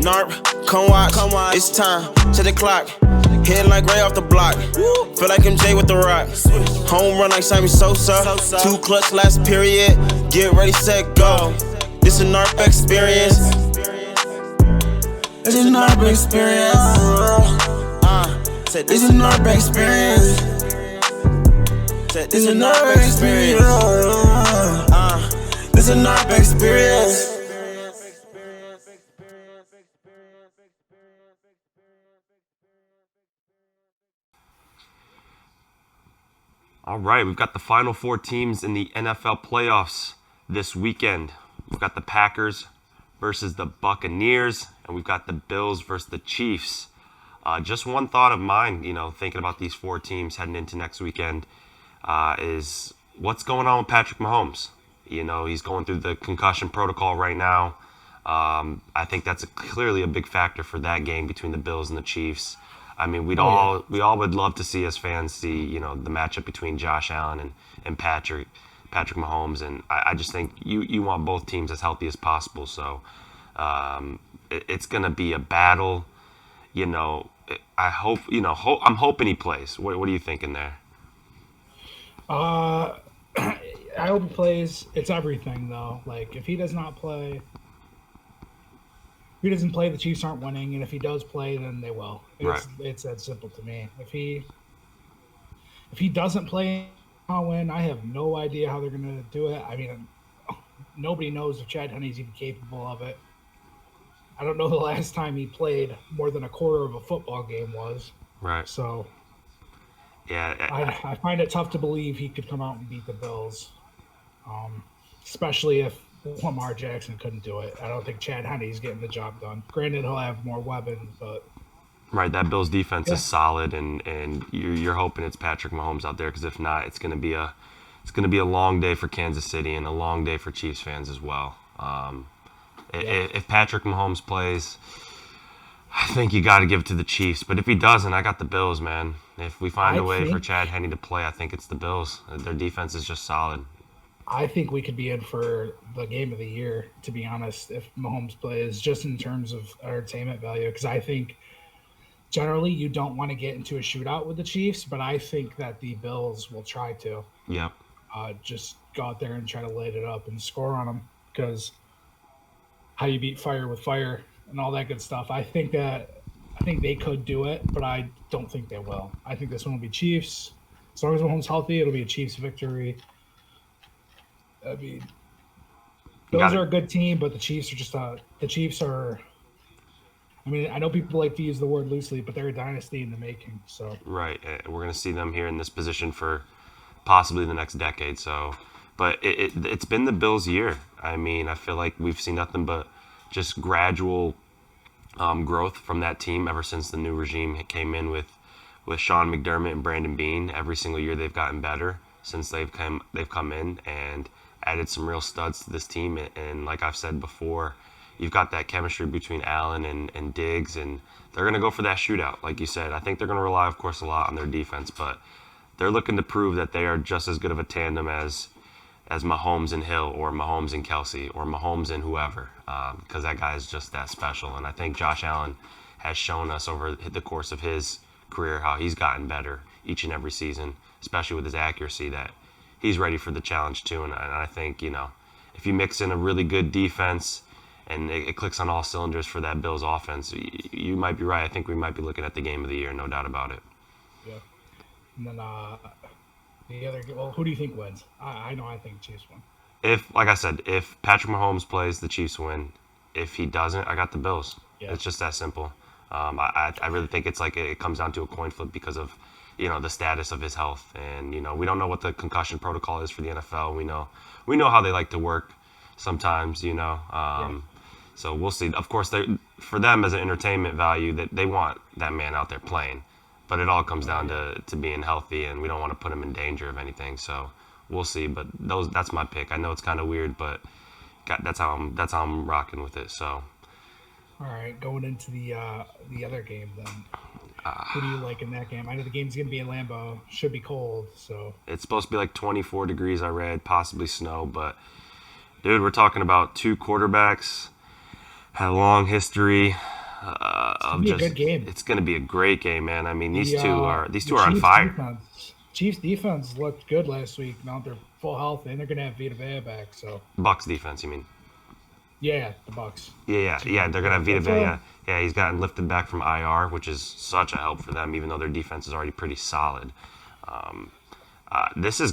Narp, come watch, it's time, set the clock. Hitting like Ray off the block. Feel like MJ with the rock. Home run like Sammy Sosa. 2 clutch last period. Get ready, set, go. This a NARP experience. It's a NARP experience. It's a NARP experience. It's a NARP experience. It's a NARP experience. All right, we've got the final 4 teams in the NFL playoffs this weekend. We've got the Packers versus the Buccaneers, and we've got the Bills versus the Chiefs. Just one thought of mine, thinking about these 4 teams heading into next weekend, is what's going on with Patrick Mahomes? He's going through the concussion protocol right now. I think that's clearly a big factor for that game between the Bills and the Chiefs. I mean, we all would love to see as fans see, the matchup between Josh Allen and Patrick Mahomes, and I just think you want both teams as healthy as possible. So it's going to be a battle. I hope, I'm hoping he plays. What are you thinking there? I hope he plays. It's everything, though. Like, if he does not play, if he doesn't play, the Chiefs aren't winning, and if he does play, then they will. It's that simple to me. If he doesn't play, I'll win. I have no idea how they're going to do it. I mean, nobody knows if Chad Henne's even capable of it. I don't know the last time he played more than a quarter of a football game was. Right. So, yeah, I find it tough to believe he could come out and beat the Bills, especially if Lamar Jackson couldn't do it. I don't think Chad Henne's getting the job done. Granted, he'll have more weapons, but right, that Bills defense is solid, and you're hoping it's Patrick Mahomes out there, because if not, it's going to be a long day for Kansas City and a long day for Chiefs fans as well. If Patrick Mahomes plays, I think you got to give it to the Chiefs. But if he doesn't, I got the Bills, man. If we find a way for Chad Henne to play, I think it's the Bills. Their defense is just solid. I think we could be in for the game of the year, to be honest, if Mahomes plays, just in terms of entertainment value. Because I think generally you don't want to get into a shootout with the Chiefs, but I think that the Bills will try to. Yep. Just go out there and try to light it up and score on them, because how you beat fire with fire and all that good stuff. I think they could do it, but I don't think they will. I think this one will be Chiefs. As long as Mahomes healthy, it'll be a Chiefs victory. I mean, Bills are a good team, but the Chiefs are I mean, I know people like to use the word loosely, but they're a dynasty in the making. So right, we're going to see them here in this position for possibly the next decade. So, but it's been the Bills' year. I mean, I feel like we've seen nothing but just gradual growth from that team ever since the new regime came in with Sean McDermott and Brandon Beane. Every single year they've gotten better since they've come in and added some real studs to this team. And like I've said before, you've got that chemistry between Allen and Diggs, and they're going to go for that shootout, like you said. I think they're going to rely, of course, a lot on their defense, but they're looking to prove that they are just as good of a tandem as Mahomes and Hill, or Mahomes and Kelsey, or Mahomes and whoever, because that guy is just that special. And I think Josh Allen has shown us over the course of his career how he's gotten better each and every season, especially with his accuracy, that he's ready for the challenge too. And I think, if you mix in a really good defense and it clicks on all cylinders for that Bills offense, you might be right. I think we might be looking at the game of the year, no doubt about it. Yeah. And then the other, who do you think wins? I know I think Chiefs win. Like I said, if Patrick Mahomes plays, the Chiefs win. If he doesn't, I got the Bills. Yeah. It's just that simple. I really think it's like it comes down to a coin flip because of the status of his health, and we don't know what the concussion protocol is for the NFL. We know how they like to work sometimes. So we'll see. Of course, for them as an entertainment value, that they want that man out there playing, but it all comes down to being healthy, and we don't want to put him in danger of anything. So we'll see. But that's my pick. I know it's kind of weird, but that's how I'm rocking with it. So. All right, going into the other game then. Who do you like in that game? I know the game's going to be in Lambeau. Should be cold, so. It's supposed to be like 24 degrees, I read, possibly snow. But, dude, we're talking about two quarterbacks, had a long history. of be a just good game. it's going to be a great game, man. I mean, these The, two are the on Chiefs fire. Chiefs defense looked good last week. Now they're full health, and they're going to have Vita Vea back. So Bucks defense, you mean? yeah, the Bucks. Yeah. They're gonna have Vita That's Vea. Yeah, he's gotten lifted back from IR, which is such a help for them, even though their defense is already pretty solid. This is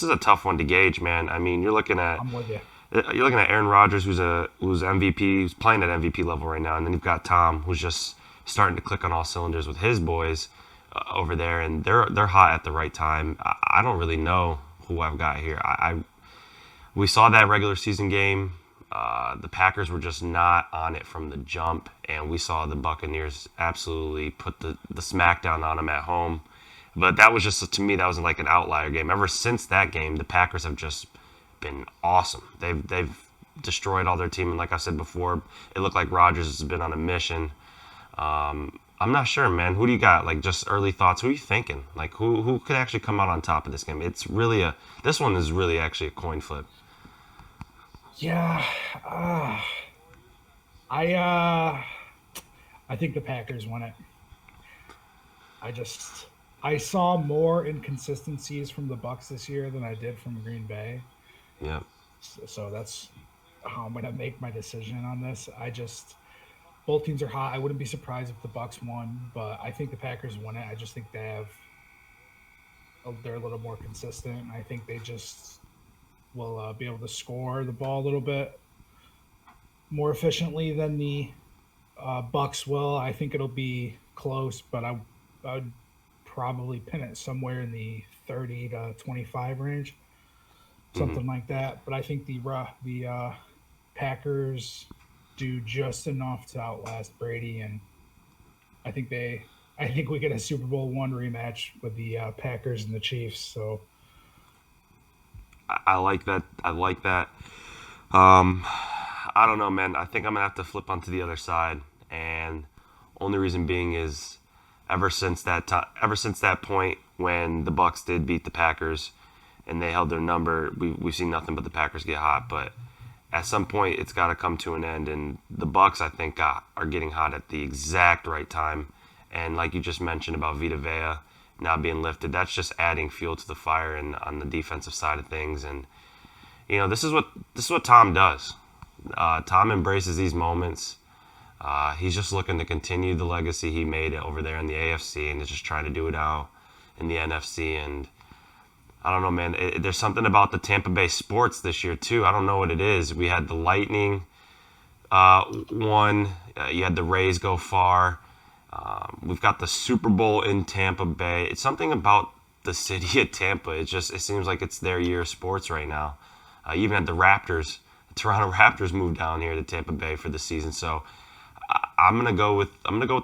a tough one to gauge, man. I mean, you're looking at I'm with you. Aaron Rodgers, who's MVP, who's playing at MVP level right now, and then you've got Tom, who's just starting to click on all cylinders with his boys over there, and they're hot at the right time. I don't really know who I've got here. We saw that regular season game. The Packers were just not on it from the jump, and we saw the Buccaneers absolutely put the smackdown on them at home. But that was just, to me, that was like an outlier game. Ever since that game, the Packers have just been awesome. They've destroyed all their team, and like I said before, it looked like Rodgers has been on a mission. I'm not sure, man. Who do you got? Like, just early thoughts. Who are you thinking? Like, who could actually come out on top of this game? This one is really actually a coin flip. Yeah, I think the Packers won it. I saw more inconsistencies from the Bucks this year than I did from Green Bay. Yeah. So that's how I'm going to make my decision on this. Both teams are hot. I wouldn't be surprised if the Bucks won, but I think the Packers won it. I just think they're a little more consistent. I think they just will be able to score the ball a little bit more efficiently than the Bucks will. I think it'll be close, but I would probably pin it somewhere in the 30 to 25 range, something like that. But I think the Packers do just enough to outlast Brady, and I think we get a Super Bowl I rematch with the Packers and the Chiefs. So I like that. I don't know, man. I think I'm gonna have to flip onto the other side, and only reason being is ever since that point when the Bucks did beat the Packers and they held their number, we've seen nothing but the Packers get hot. But at some point, it's got to come to an end, and the Bucks, I think, are getting hot at the exact right time. And like you just mentioned about Vita Vea now being lifted, that's just adding fuel to the fire and on the defensive side of things. And this is what Tom does. Tom embraces these moments. He's just looking to continue the legacy he made over there in the AFC, and is just trying to do it now in the NFC. And I don't know, man. There's something about the Tampa Bay sports this year too. I don't know what it is. We had the Lightning won. You had the Rays go far. We've got the Super Bowl in Tampa Bay. It's something about the city of Tampa. It seems like it's their year of sports right now. You even had the Raptors. The Toronto Raptors moved down here to Tampa Bay for the season. So I'm gonna go with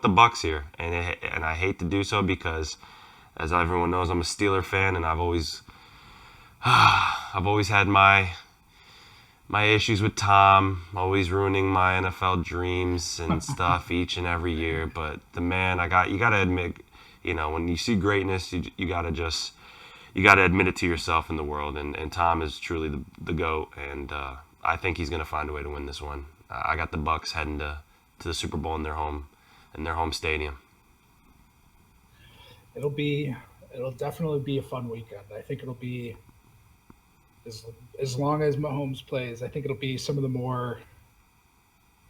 the Bucks here, and I hate to do so because, as everyone knows, I'm a Steeler fan, and I've always had my issues with Tom, always ruining my NFL dreams and stuff each and every year. But the man, you gotta admit, when you see greatness, you gotta admit it to yourself in the world. And Tom is truly the GOAT, and I think he's gonna find a way to win this one. I got the Bucks heading to the Super Bowl in their home stadium. it'll definitely be a fun weekend. I think it'll be, as long as Mahomes plays, I think it'll be some of the more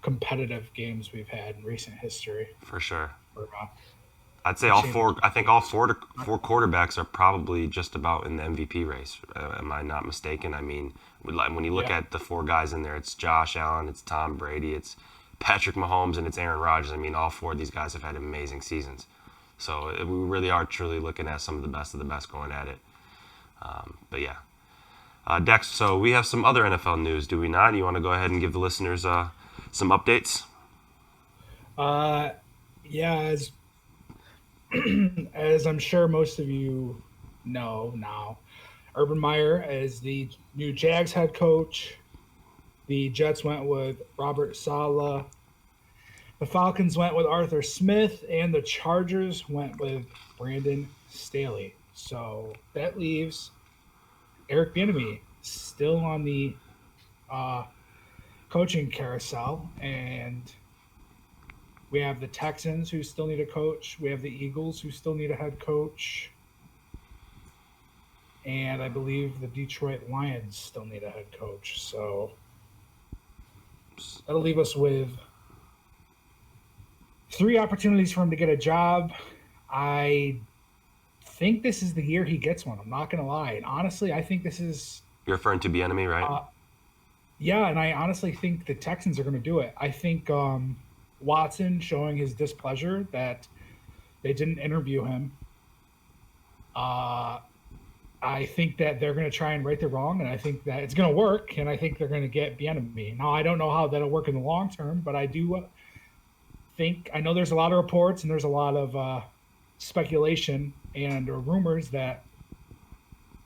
competitive games we've had in recent history. For sure. For, I'd say all four. I think all four quarterbacks are probably just about in the MVP race. Am I not mistaken? I mean, when you look at the four guys in there, it's Josh Allen, it's Tom Brady, it's Patrick Mahomes, and it's Aaron Rodgers. I mean, all four of these guys have had amazing seasons. So we really are truly looking at some of the best going at it. But yeah. Dex, so we have some other NFL news, do we not? You want to go ahead and give the listeners some updates? Yeah, as I'm sure most of you know now, Urban Meyer is the new Jags head coach. The Jets went with Robert Saleh. The Falcons went with Arthur Smith, and the Chargers went with Brandon Staley. So that leaves Eric Bieniemy still on the coaching carousel, and We have the Texans who still need a coach. We have the Eagles who still need a head coach. And I believe the Detroit Lions still need a head coach. So that'll leave us with 3 opportunities for him to get a job. I think this is the year he gets one. I'm not going to lie. And honestly, I think this is... You're referring to Bieniemy, right? Yeah, and I honestly think the Texans are going to do it. I think Watson showing his displeasure that they didn't interview him. I think that they're going to try and right the wrong, and I think that it's going to work, and I think they're going to get Bieniemy. Now, I don't know how that'll work in the long term, but I do think – I know there's a lot of reports and there's a lot of speculation and rumors that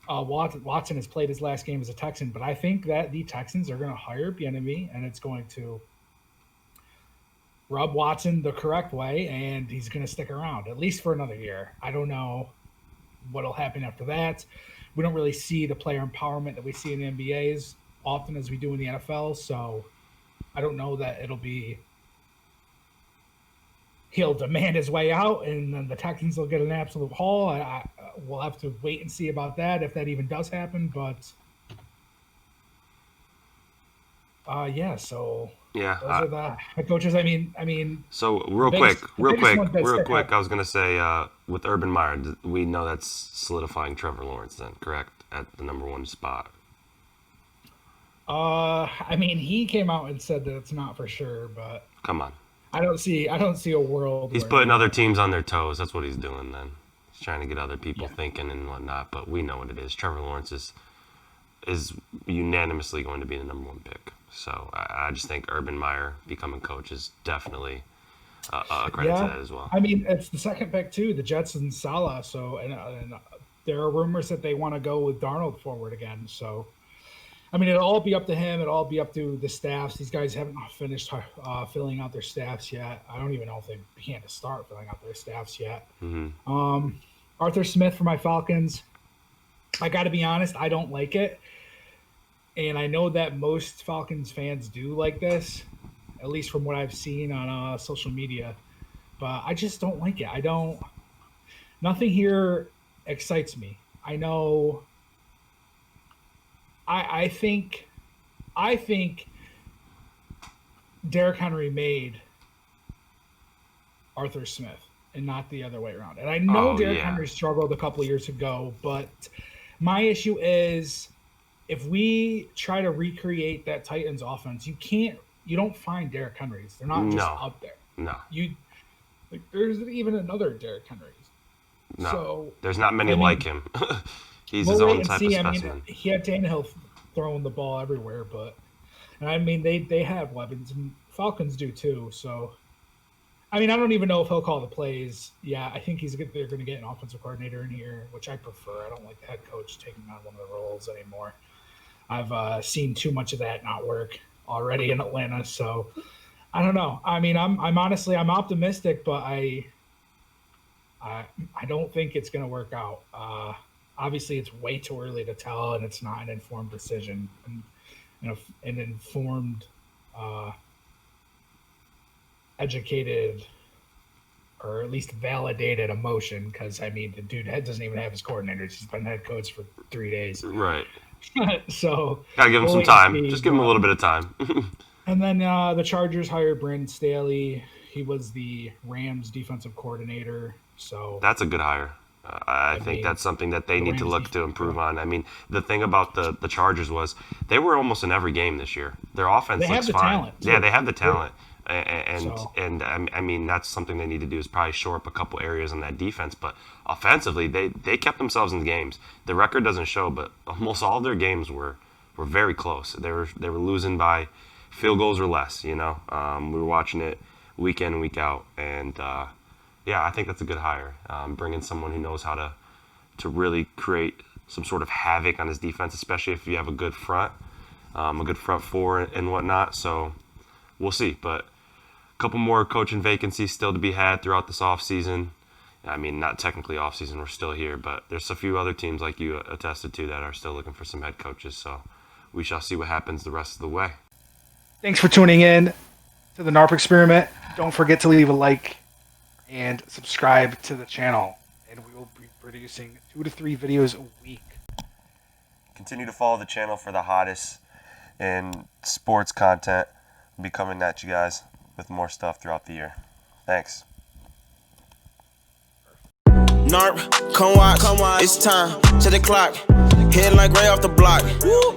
Watson has played his last game as a Texan, but I think that the Texans are going to hire Bieniemy, and it's going to rub Watson the correct way, and he's going to stick around, at least for another year. I don't know what'll happen after that. We don't really see the player empowerment that we see in the NBA as often as we do in the NFL, so I don't know that it'll be he'll demand his way out and then the Texans will get an absolute haul. We'll have to wait and see about that, if that even does happen, but yeah, so yeah, those are the head coaches. I mean. So real quick, I was gonna say with Urban Meyer, we know that's solidifying Trevor Lawrence then, correct, at the number 1 spot. I mean, he came out and said that it's not for sure, but come on, I don't see a world. He's putting other teams on their toes. That's what he's doing then. He's trying to get other people thinking and whatnot. But we know what it is. Trevor Lawrence is unanimously going to be the number 1 pick. So I just think Urban Meyer becoming coach is definitely a credit to that as well. I mean, it's the 2nd pick too, the Jets and Salah. So and there are rumors that they want to go with Darnold forward again. So I mean, it'll all be up to him. It'll all be up to the staffs. These guys haven't finished filling out their staffs yet. I don't even know if they began to start filling out their staffs yet. Mm-hmm. Arthur Smith for my Falcons. I got to be honest, I don't like it. And I know that most Falcons fans do like this, at least from what I've seen on social media. But I just don't like it. Nothing here excites me. I know. I think Derrick Henry made Arthur Smith and not the other way around. And I know Derrick Henry struggled a couple of years ago, but my issue is if we try to recreate that Titans offense, you don't find Derrick Henrys. They're not just up there. No. There's even another Derrick Henrys. No. So, there's not many like him. He's his own type of specimen. I mean, he had Tannehill throwing the ball everywhere, and I mean they have weapons, and Falcons do too. So, I mean, I don't even know if he'll call the plays. Yeah, I think they're going to get an offensive coordinator in here, which I prefer. I don't like the head coach taking on one of the roles anymore. I've seen too much of that not work already in Atlanta. So, I don't know. I mean, I'm honestly optimistic, but I don't think it's going to work out. Obviously, it's way too early to tell, and it's not an informed decision. An informed, educated, or at least validated emotion, because, I mean, the dude doesn't even have his coordinators. He's been head coach for 3 days. Right. So gotta give him some time. Just give him a little bit of time. And then the Chargers hired Brandon Staley. He was the Rams defensive coordinator. So that's a good hire. I think that's something that they need to look to improve on. I mean, the thing about the Chargers was they were almost in every game this year. Their offense looks fine. Talent, yeah, they have the talent. And I mean, that's something they need to do is probably shore up a couple areas on that defense. But offensively, they kept themselves in the games. The record doesn't show, but almost all of their games were very close. They were losing by field goals or less. We were watching it week in and week out, and yeah, I think that's a good hire. Bring in someone who knows how to really create some sort of havoc on his defense, especially if you have a good front four and whatnot. So we'll see. But a couple more coaching vacancies still to be had throughout this offseason. I mean, not technically offseason, we're still here, but there's a few other teams like you attested to that are still looking for some head coaches. So we shall see what happens the rest of the way. Thanks for tuning in. to the NARP experiment. Don't forget to leave a like and subscribe to the channel. And we will be producing 2 to 3 videos a week. Continue to follow the channel for the hottest in sports content. We'll be coming at you guys with more stuff throughout the year. Thanks. NARP, come watch, it's time, to the clock. Hit like Ray off the block.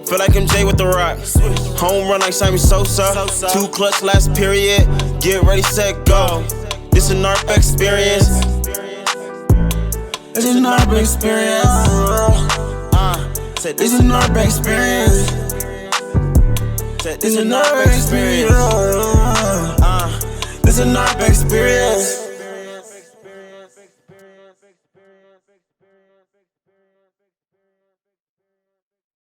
Feel like MJ with the rock. Home run like Sammy Sosa. 2 clutch last period. Get ready, set, go. This a NARP experience. It's a NARP experience. This a NARP experience. This a NARP experience. This a NARP experience.